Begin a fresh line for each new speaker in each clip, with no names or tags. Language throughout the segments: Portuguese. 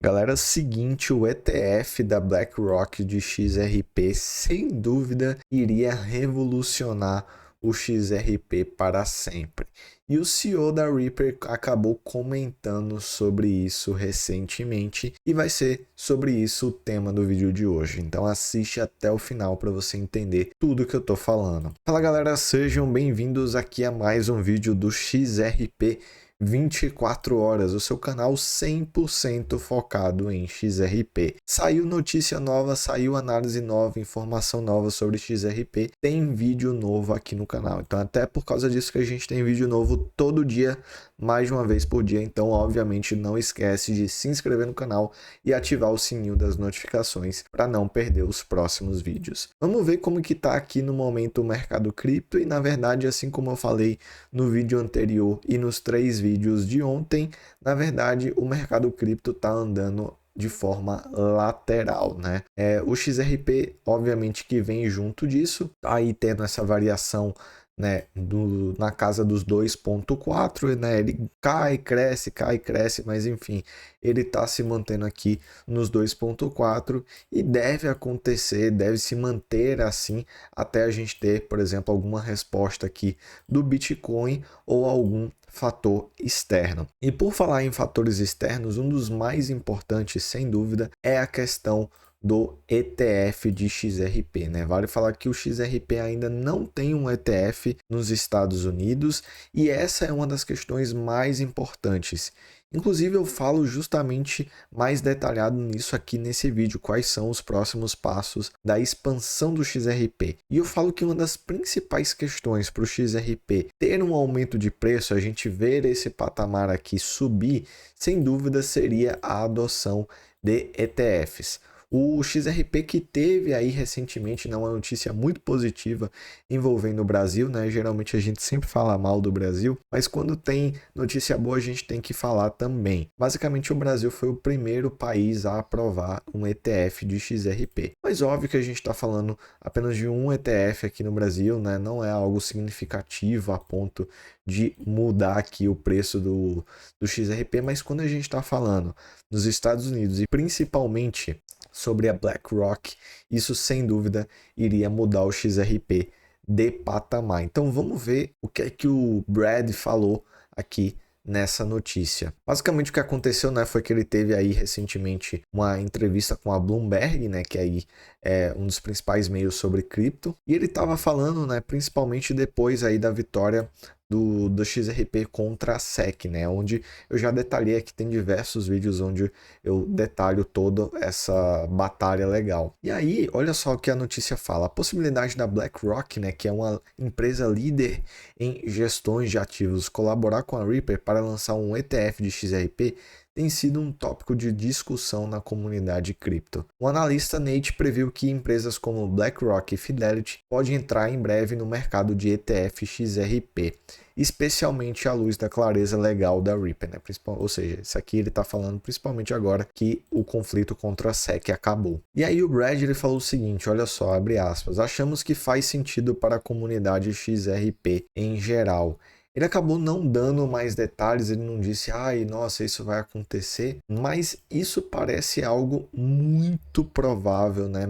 Galera, seguinte, o ETF da BlackRock de XRP sem dúvida iria revolucionar o XRP para sempre. E o CEO da Ripple acabou comentando sobre isso recentemente e vai ser sobre isso o tema do vídeo de hoje. Então assiste até o final para você entender tudo que eu tô falando. Fala galera, sejam bem-vindos aqui a mais um vídeo do XRP 24 horas, o seu canal 100% focado em XRP. Saiu notícia nova, saiu análise nova, informação nova sobre XRP, tem vídeo novo aqui no canal. Então até por causa disso que a gente tem vídeo novo todo dia, mais de uma vez por dia. Então obviamente não esquece de se inscrever no canal e ativar o sininho das notificações para não perder os próximos vídeos. Vamos ver como que tá aqui no momento o mercado cripto e na verdade, assim como eu falei no vídeo anterior e nos 3 vídeos de ontem, na verdade o mercado cripto está andando de forma lateral, né? O XRP, obviamente, que vem junto disso, aí tendo essa variação, né, na casa dos 2,4, né? Ele cai, cresce, mas enfim, ele está se mantendo aqui nos 2,4 e deve acontecer, deve se manter assim até a gente ter, por exemplo, alguma resposta aqui do Bitcoin ou algum fator externo. E por falar em fatores externos, um dos mais importantes, sem dúvida, é a questão do ETF de XRP, né? Vale falar que o XRP ainda não tem um ETF nos Estados Unidos e essa é uma das questões mais importantes. Inclusive eu falo justamente mais detalhado nisso aqui nesse vídeo, quais são os próximos passos da expansão do XRP. E eu falo que uma das principais questões para o XRP ter um aumento de preço, a gente ver esse patamar aqui subir, sem dúvida seria a adoção de ETFs. O XRP que teve aí recentemente, uma notícia muito positiva envolvendo o Brasil, né? Geralmente a gente sempre fala mal do Brasil, mas quando tem notícia boa a gente tem que falar também. Basicamente o Brasil foi o primeiro país a aprovar um ETF de XRP. Mas óbvio que a gente está falando apenas de um ETF aqui no Brasil, né? Não é algo significativo a ponto de mudar aqui o preço do XRP, mas quando a gente está falando nos Estados Unidos e principalmente sobre a BlackRock, isso sem dúvida iria mudar o XRP de patamar. Então vamos ver o que é que o Brad falou aqui nessa notícia. Basicamente o que aconteceu, né, foi que ele teve aí recentemente uma entrevista com a Bloomberg, né, que aí é um dos principais meios sobre cripto, e ele estava falando, né, principalmente depois aí da vitória do XRP contra a SEC, né? Onde eu já detalhei aqui, tem diversos vídeos onde eu detalho toda essa batalha legal. E aí, olha só o que a notícia fala. A possibilidade da BlackRock, né, que é uma empresa líder em gestões de ativos, colaborar com a Ripple para lançar um ETF de XRP tem sido um tópico de discussão na comunidade cripto. O analista Nate previu que empresas como BlackRock e Fidelity podem entrar em breve no mercado de ETF XRP, especialmente à luz da clareza legal da Ripple, né? Ou seja, isso aqui ele está falando principalmente agora que o conflito contra a SEC acabou. E aí o Brad ele falou o seguinte, olha só, abre aspas, achamos que faz sentido para a comunidade XRP em geral. Ele acabou não dando mais detalhes, ele não disse, ai, nossa, isso vai acontecer, mas isso parece algo muito provável, né?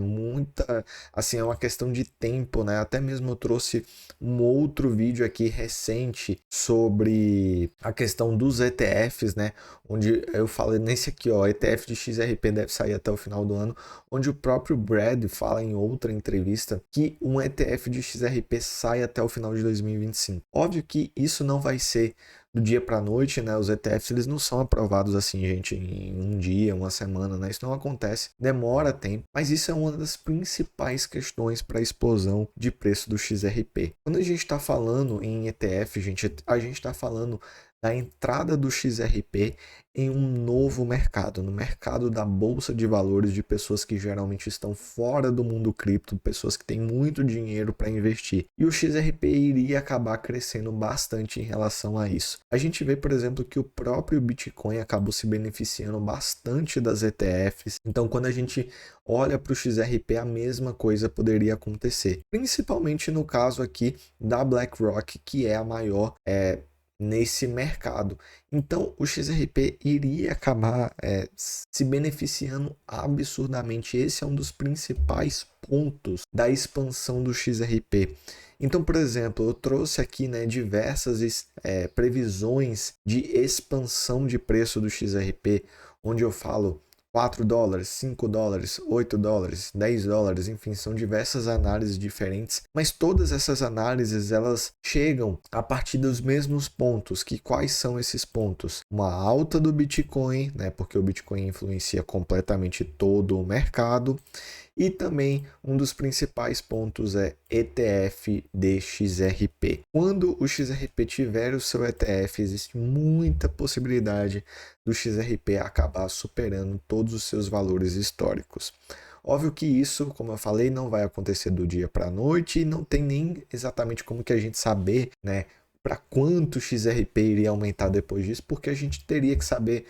Assim, é uma questão de tempo, né? Até mesmo eu trouxe um outro vídeo aqui recente sobre a questão dos ETFs, né? Onde eu falei nesse aqui, ó, ETF de XRP deve sair até o final do ano, onde o próprio Brad fala em outra entrevista que um ETF de XRP sai até o final de 2025. Óbvio que isso não vai ser do dia para a noite, né? Os ETFs eles não são aprovados assim, gente, em um dia, uma semana, né? Isso não acontece, demora tempo, mas isso é uma das principais questões para a explosão de preço do XRP. Quando a gente está falando em ETF, gente, a gente está falando da entrada do XRP em um novo mercado, no mercado da bolsa de valores de pessoas que geralmente estão fora do mundo cripto, pessoas que têm muito dinheiro para investir. E o XRP iria acabar crescendo bastante em relação a isso. A gente vê, por exemplo, que o próprio Bitcoin acabou se beneficiando bastante das ETFs. Então, quando a gente olha para o XRP, a mesma coisa poderia acontecer. Principalmente no caso aqui da BlackRock, que é a maior nesse mercado. Então, o XRP iria acabar se beneficiando absurdamente. Esse é um dos principais pontos da expansão do XRP. Então, por exemplo, eu trouxe aqui, né, diversas previsões de expansão de preço do XRP, onde eu falo 4 dólares, 5 dólares, 8 dólares, 10 dólares, enfim, são diversas análises diferentes, mas todas essas análises elas chegam a partir dos mesmos pontos. Que quais são esses pontos? Uma alta do Bitcoin, né, porque o Bitcoin influencia completamente todo o mercado. E também um dos principais pontos é ETF de XRP. Quando o XRP tiver o seu ETF, existe muita possibilidade do XRP acabar superando todos os seus valores históricos. Óbvio que isso, como eu falei, não vai acontecer do dia para a noite e não tem nem exatamente como que a gente saber, né, para quanto o XRP iria aumentar depois disso, porque a gente teria que saber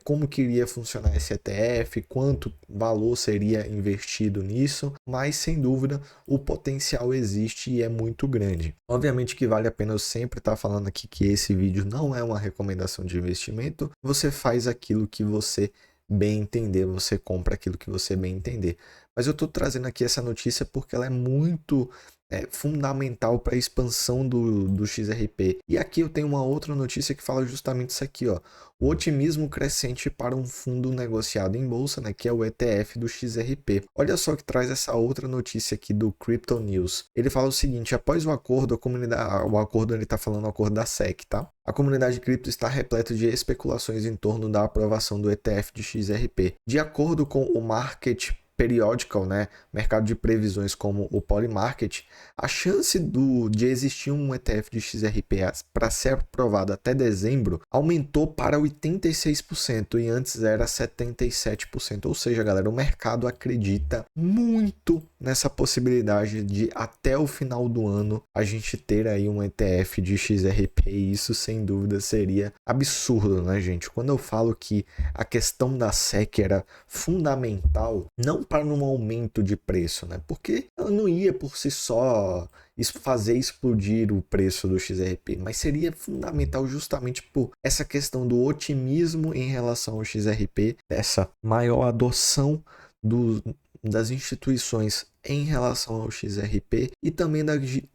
como que iria funcionar esse ETF, quanto valor seria investido nisso, mas sem dúvida o potencial existe e é muito grande. Obviamente que vale a pena eu sempre estar falando aqui que esse vídeo não é uma recomendação de investimento, você faz aquilo que você bem entender, você compra aquilo que você bem entender. Mas eu estou trazendo aqui essa notícia porque ela é muito fundamental para a expansão do XRP. E aqui eu tenho uma outra notícia que fala justamente isso aqui, ó. O otimismo crescente para um fundo negociado em bolsa, né, que é o ETF do XRP. Olha só que traz essa outra notícia aqui do Crypto News. Ele fala o seguinte: após o acordo, a comunidade, o acordo ele está falando o acordo da SEC, tá? A comunidade cripto está repleta de especulações em torno da aprovação do ETF de XRP. De acordo com o Market Periodical, né, mercado de previsões como o Polymarket, a chance de existir um ETF de XRP para ser aprovado até dezembro aumentou para 86% e antes era 77%. Ou seja, galera, o mercado acredita muito nessa possibilidade de até o final do ano a gente ter aí um ETF de XRP, e isso sem dúvida seria absurdo, né, gente? Quando eu falo que a questão da SEC era fundamental, não para um aumento de preço, né? Porque ela não ia por si só fazer explodir o preço do XRP, mas seria fundamental justamente por essa questão do otimismo em relação ao XRP, dessa maior adoção das instituições em relação ao XRP e também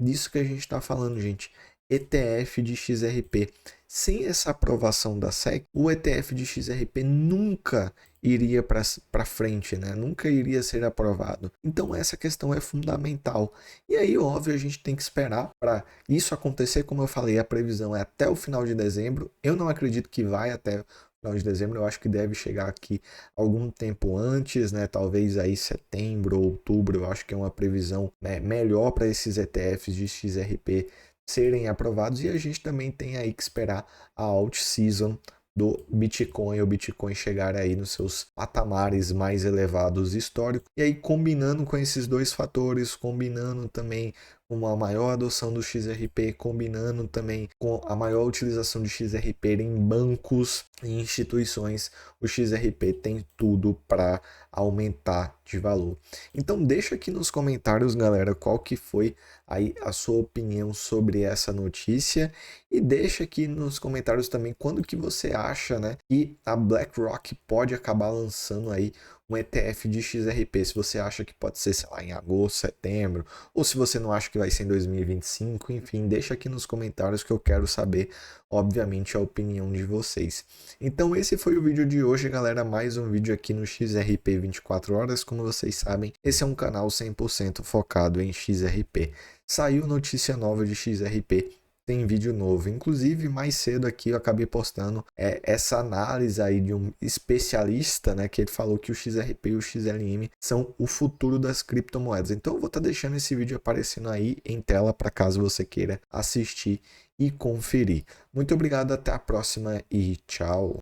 disso que a gente está falando, gente. ETF de XRP. Sem essa aprovação da SEC, o ETF de XRP nunca iria para frente, né? Nunca iria ser aprovado. Então essa questão é fundamental. E aí, óbvio, a gente tem que esperar para isso acontecer. Como eu falei, a previsão é até o final de dezembro. Eu não acredito que vai até o final de dezembro. Eu acho que deve chegar aqui algum tempo antes, né? Talvez aí setembro ou outubro. Eu acho que é uma previsão, né, melhor para esses ETFs de XRP serem aprovados, e a gente também tem aí que esperar a alt season do Bitcoin, o Bitcoin chegar aí nos seus patamares mais elevados históricos, e aí combinando com esses dois fatores, combinando também com uma maior adoção do XRP, combinando também com a maior utilização de XRP em bancos e instituições, o XRP tem tudo para aumentar de valor. Então deixa aqui nos comentários, galera, qual que foi aí a sua opinião sobre essa notícia, e deixa aqui nos comentários também quando que você acha, né, que a BlackRock pode acabar lançando aí um ETF de XRP. Se você acha que pode ser, sei lá, em agosto, setembro, ou se você não acha que vai ser em 2025, enfim, deixa aqui nos comentários que eu quero saber, obviamente, a opinião de vocês. Então esse foi o vídeo de hoje, galera, mais um vídeo aqui no XRP 24 horas. Como vocês sabem, esse é um canal 100% focado em XRP. Saiu notícia nova de XRP, tem vídeo novo. Inclusive, mais cedo aqui eu acabei postando essa análise aí de um especialista, né, que ele falou que o XRP e o XLM são o futuro das criptomoedas. Então eu vou estar deixando esse vídeo aparecendo aí em tela para caso você queira assistir e conferir. Muito obrigado, até a próxima e tchau!